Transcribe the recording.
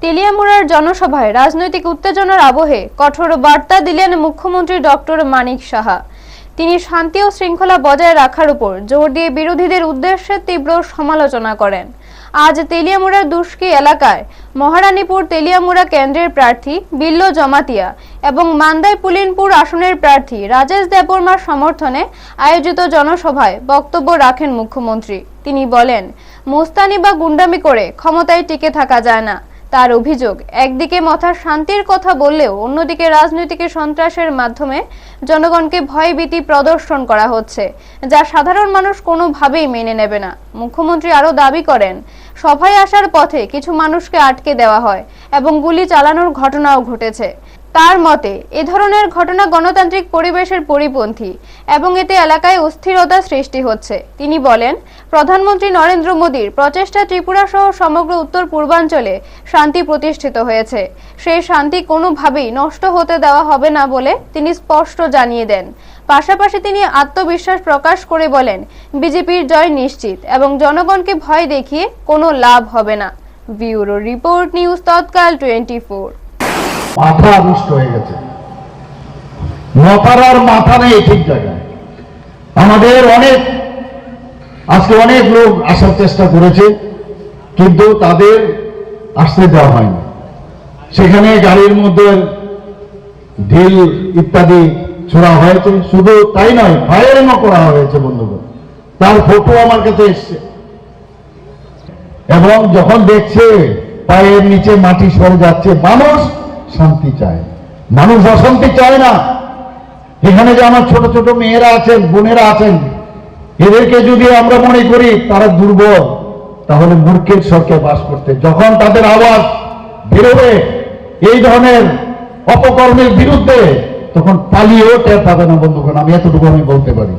তেলিয়ামুড়ার জনসভায় রাজনৈতিক উত্তেজনার আবহে কঠোর বার্তা দিলেন মুখ্যমন্ত্রী ডক্টর মানিক সাহা। তিনি শান্তি ও শৃঙ্খলা বজায় রাখার উপর জোর দিয়ে বিরোধীদের উদ্দেশ্যে তীব্র সমালোচনা করেন। আজ তেলিয়ামুড়ার দুষ্কি এলাকায় মহারানীপুর তেলিয়ামুড়া কেন্দ্রের প্রার্থী বিল্লো জমাতিয়া এবং মান্দাই পুলিনপুর আসনের প্রার্থী রাজেশ দেববর্মার সমর্থনে আয়োজিত জনসভায় বক্তব্য রাখেন মুখ্যমন্ত্রী। তিনি বলেন, মোস্তানি বা গুন্ডামি করে ক্ষমতায় টিকে থাকা যায় না। তার অভিযোগ, একদিকে মাথার শান্তির কথা বললেও অন্যদিকে রাজনৈতিক সন্ত্রাসের মাধ্যমে জনগণকে ভয়ভীতি প্রদর্শন করা হচ্ছে, যা সাধারণ মানুষ কোনোভাবেই মেনে নেবে না। মুখ্যমন্ত্রী আরও দাবি করেন, সভায় আসার পথে কিছু মানুষকে আটকে দেওয়া হয় এবং গুলি চালানোর ঘটনাও ঘটেছে। তার মতে এ ধরনের ঘটনা গণতান্ত্রিক পরিবেশের পরিপন্থী এবং এতে এলাকায় অস্থিরতা সৃষ্টি হচ্ছে। তিনি বলেন, প্রধানমন্ত্রী নরেন্দ্র মোদীর প্রচেষ্টা ত্রিপুরা সহ সমগ্র উত্তর পূর্বাঞ্চলে শান্তি প্রতিষ্ঠিত হয়েছে। সেই শান্তি কোনোভাবেই নষ্ট হতে দেওয়া হবে না বলে তিনি স্পষ্ট জানিয়ে দেন। পাশাপাশি তিনি আত্মবিশ্বাস প্রকাশ করে বলেন, বিজেপির জয় নিশ্চিত এবং জনগণকে ভয় দেখিয়ে কোনো লাভ হবে না। ব্যুরো রিপোর্ট, নিউজ তৎকাল 24। মাথা আবিষ্ট হয়ে গেছে, মাথার মাথা নেই ঠিক জায়গায়। আমাদের আজকে অনেক লোক আসার চেষ্টা করেছে, কিন্তু তাদের আসতে দেওয়া হয়নি। সেখানে গাড়ির মধ্যে ঢিল ইত্যাদি ছোড়া হয়েছে। শুধু তাই নয়, ফায়ারিংও করা হয়েছে বন্ধুগণ। তার ফটো আমার কাছে এসছে এবং যখন দেখছে পায়ের নিচে মাটি সরে যাচ্ছে, মানুষ শান্তি চায়, মানুষ অশান্তি চায় না। এখানে যে আমার ছোট ছোট মেয়েরা আছেন, বোনেরা আছেন, এদেরকে যদি আমরা মনে করি তারা দুর্বল, তাহলে মূর্খের স্বর্গে বাস করতে। যখন তাদের আওয়াজ বেরোবে এই ধরনের অপকর্মের বিরুদ্ধে, তখন পালিয়েও টের পাবে না বন্ধুগণ। আমি এতটুকু বলতে পারি।